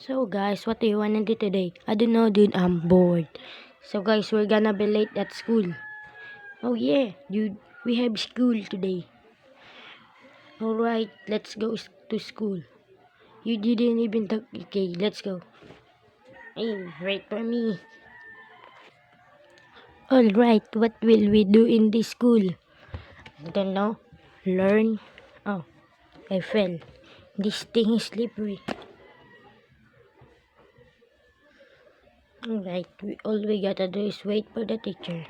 So guys, what do you wanna do today? I don't know, dude. I'm bored. So guys, we're gonna be late at school. Oh yeah, dude. We have school today. Alright, let's go to school. You didn't even talk. Okay, let's go. Hey, wait for me. Alright, what will we do in this school? I don't know. Learn. Oh, I fell. This thing is slippery. Alright, all we gotta do is wait for the teacher.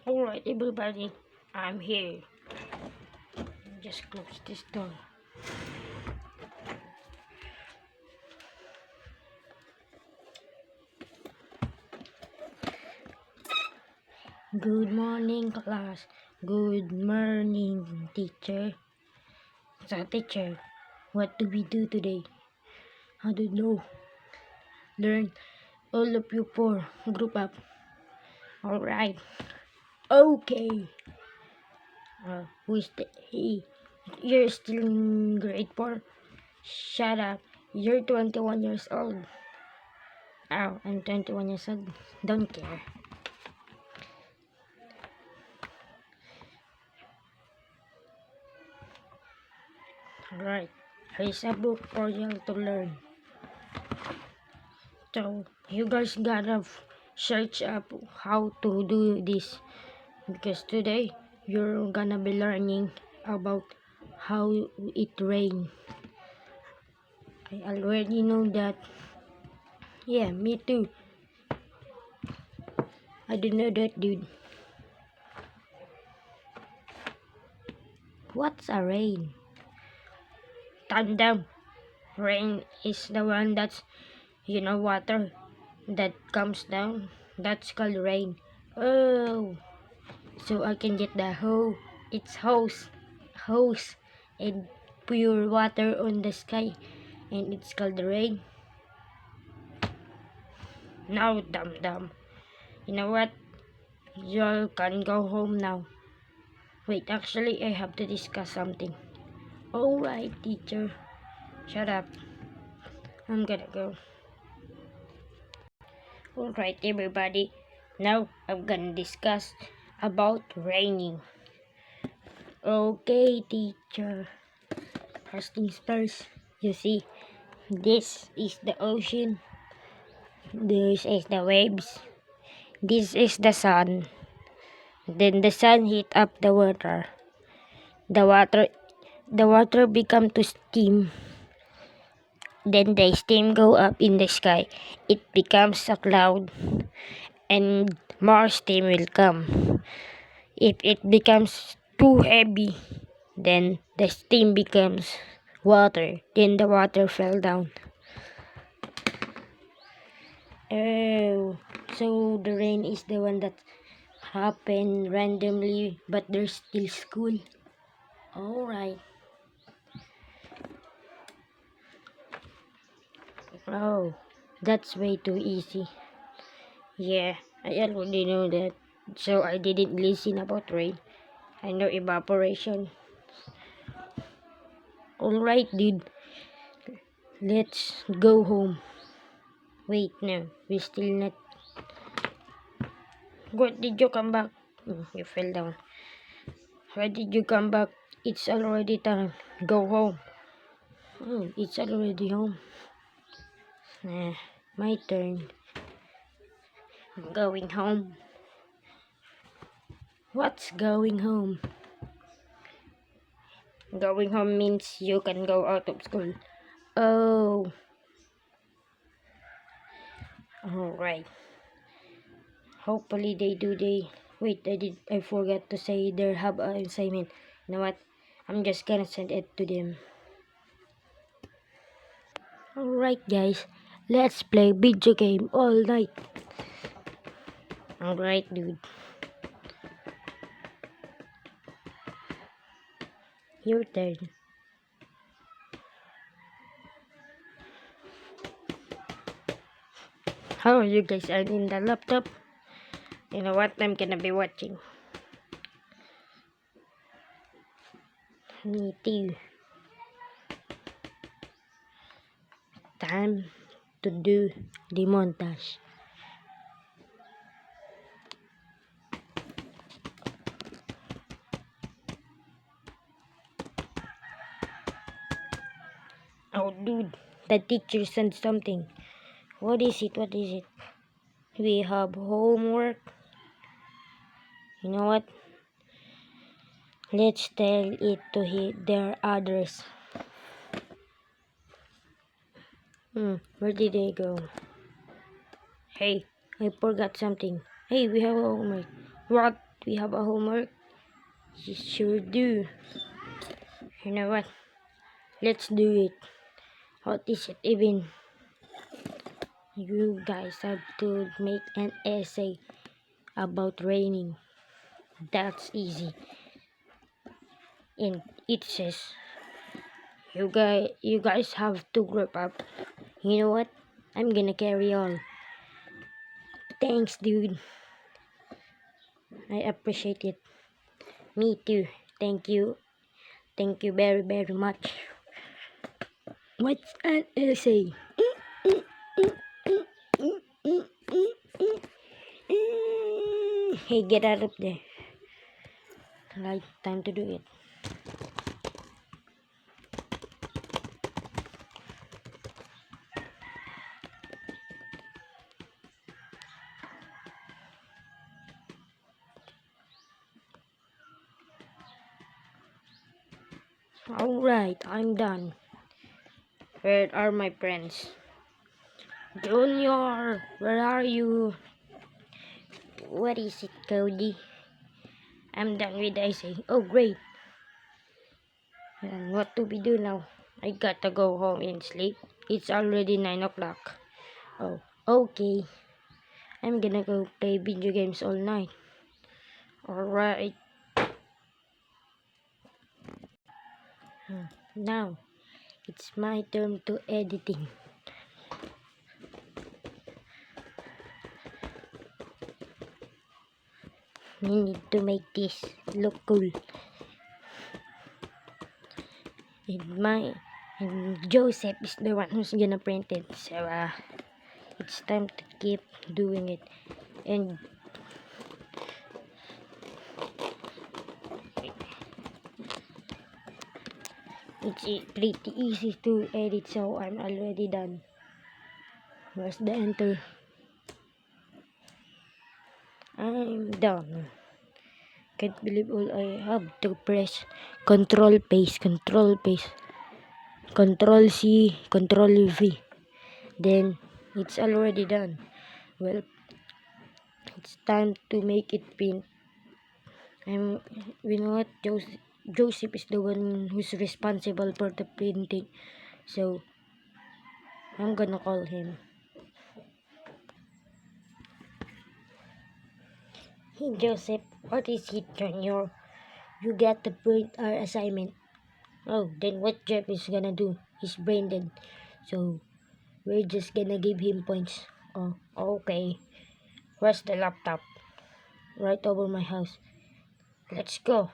Alright, everybody, I'm here. Just close this door. Good morning, class. Good morning, teacher. So, teacher, what do we do today? I don't know. Learn. All of you four, group up. Alright. Okay. Who is the... Hey, you're still in grade 4? Shut up. You're 21 years old. Oh, I'm 21 years old. Don't care. Alright. Here's a book for you to learn. So, you guys gotta search up how to do this. Because today, you're gonna be learning about how it rains. I already know that. Yeah, me too. I didn't know that, dude. What's a rain? Tandem. Rain is the one that's, water that comes down. That's called rain. Oh, so I can get the hose. It's hose, and pure water on the sky, and it's called the rain. Now, dum. You know what? Y'all can go home now. Wait, actually, I have to discuss something. Alright, teacher. Shut up. I'm gonna go. Alright, everybody. Now, I'm gonna discuss about raining. Okay, teacher. First things first. You see, this is the ocean. This is the waves. This is the sun. Then the sun heat up the water. The water become to steam. Then the steam go up in the sky. It becomes a cloud, and more steam will come. If it becomes too heavy, then the steam becomes water. Then the water fell down. Oh, so the rain is the one that happened randomly, but there's still school. Alright. Oh, that's way too easy. Yeah, I already know that. So I didn't listen about rain. I know evaporation. Alright, dude. Let's go home. Wait, no. We still not. What did you come back? You fell down. Why did you come back? It's already time. Go home. It's already home. My turn. I'm going home. What's going home? Going home means you can go out of school. Oh. Alright. Hopefully wait, I forgot to say they have an assignment. You know what? I'm just gonna send it to them. Alright guys, let's play video game all night. Alright, dude. Your turn. How are you guys? I'm in the laptop. You know what? I'm gonna be watching. Me too. Time to do the montage. Oh, dude, the teacher sent something. What is it? What is it? We have homework. You know what? Let's tell it to their others. Where did they go? Hey, I forgot something. Hey, we have a homework. What? We have a homework? You sure do. You know what? Let's do it. What is it even? You guys have to make an essay about raining. That's easy. And it says you guys have to group up. You know what? I'm gonna carry on. Thanks, dude. I appreciate it. Me too. Thank you. Thank you very, very much. What's an essay? Hey, get out of there. Right, time to do it. Alright, I'm done. Where are my friends? Junior, where are you? What is it, Cody? I'm done with the essay. Oh, great. And what do we do now? I gotta go home and sleep. It's already 9 o'clock. Oh, okay. I'm gonna go play video games all night. Alright. Now, it's my turn to editing. We need to make this look cool. And Joseph is the one who's gonna print it. So it's time to keep doing it. And it's pretty easy to edit, so I'm already done. Where's the enter? I'm done. Can't believe all I have to press. Control paste, control paste, control C, control V. Then it's already done. Well, it's time to make it print. You know what? Joseph is the one who's responsible for the printing. So I'm gonna call him. Hey Joseph, what is it, Junior? You get to print our assignment. Oh, then what Jeff is gonna do? He's brain dead. So we're just gonna give him points. Oh, okay. Where's the laptop? Right over my house. Let's go.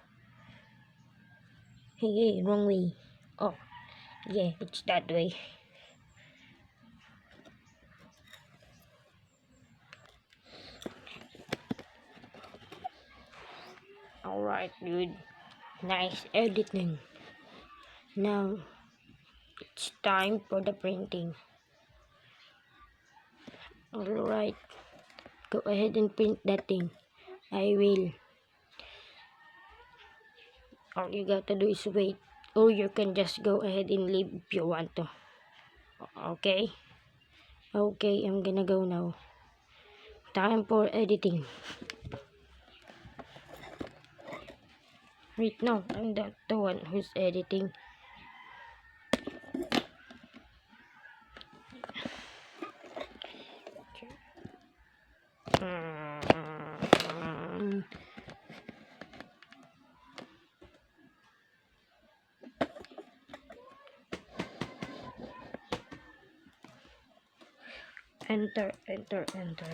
Hey, wrong way. Oh, yeah, it's that way. Alright, dude. Nice editing. Now, it's time for the printing. Alright. Go ahead and print that thing. I will. All you got to do is wait. Or you can just go ahead and leave if you want to. Okay? Okay, I'm gonna go now. Time for editing. Wait, no, I'm not the one who's editing. Enter, enter, enter.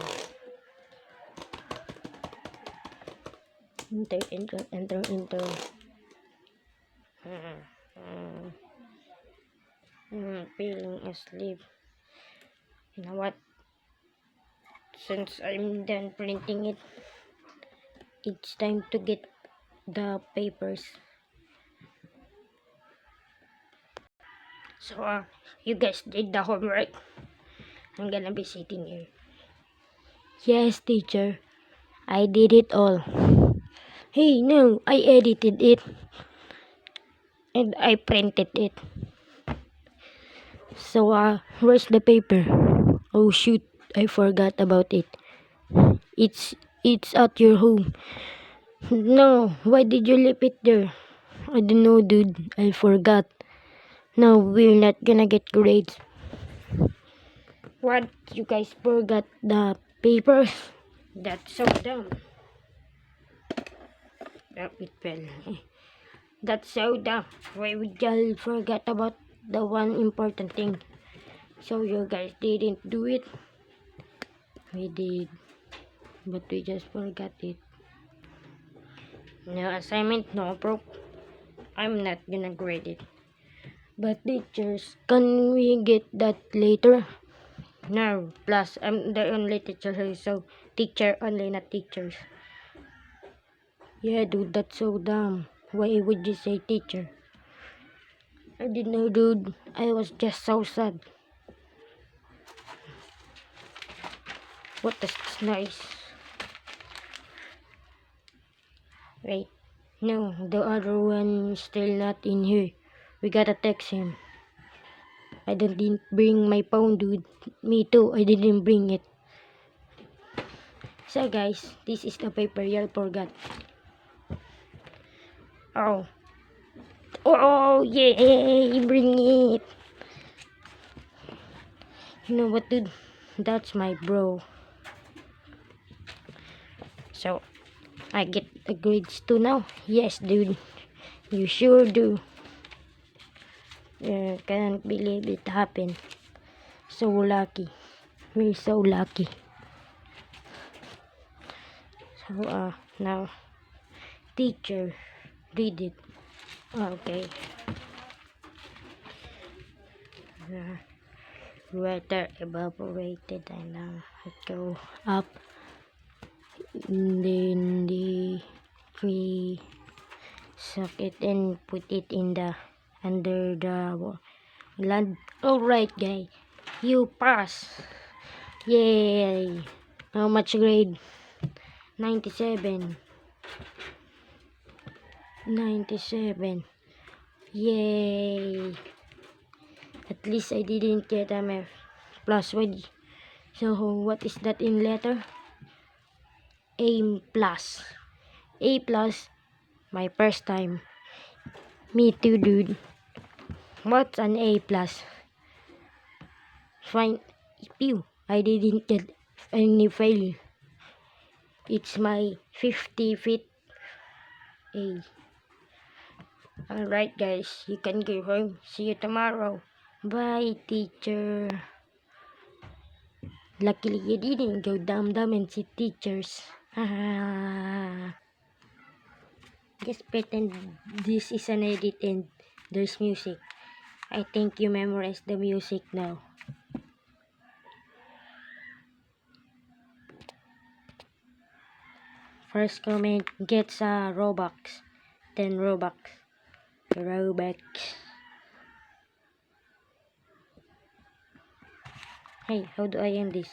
Enter, enter, enter, enter. Feeling asleep. You know what? Since I'm done printing it, it's time to get the papers. So, you guys did the homework. I'm gonna be sitting here. Yes, teacher. I did it all. Hey, no, I edited it. And I printed it. So, where's the paper? Oh, shoot. I forgot about it. It's at your home. No, why did you leave it there? I don't know, dude. I forgot. No, we're not gonna get grades. What? You guys forgot the papers? That's so dumb. That it fell. That's so dumb. Why would y'all forget about the one important thing? So you guys didn't do it? We did. But we just forgot it. No assignment, no proof. I'm not gonna grade it. But teachers, can we get that later? No, plus I'm the only teacher here, so teacher only, not teachers. Yeah, dude, that's so dumb. Why would you say teacher? I didn't know, dude. I was just so sad. What is this noise? Wait, no, the other one is still not in here. We gotta text him. I didn't bring my phone, dude. Me too, I didn't bring it. So guys, this is the paper y'all forgot. Oh. Oh, yay, bring it. You know what, dude? That's my bro. So, I get the grades too now? Yes, dude. You sure do. Can't believe it happened. So lucky. We're so lucky. So, now, teacher, read it. Okay. Water evaporated and now it go up. Then the tree suck it and put it in the under the land. Alright, guys, you pass. Yay! How much grade? 97. 97. Yay! At least I didn't get a F plus one. So what is that in letter? A plus. A plus. My first time. Me too, dude. What's an A plus? Fine. Pew. I didn't get any fail. It's my 55th A. Alright, guys. You can go home. See you tomorrow. Bye, teacher. Luckily, you didn't go dumb and see teachers. Just pretend this is an edit and there's music. I think you memorized the music now. First comment gets a Robux. 10 Robux. Hey, how do I end this?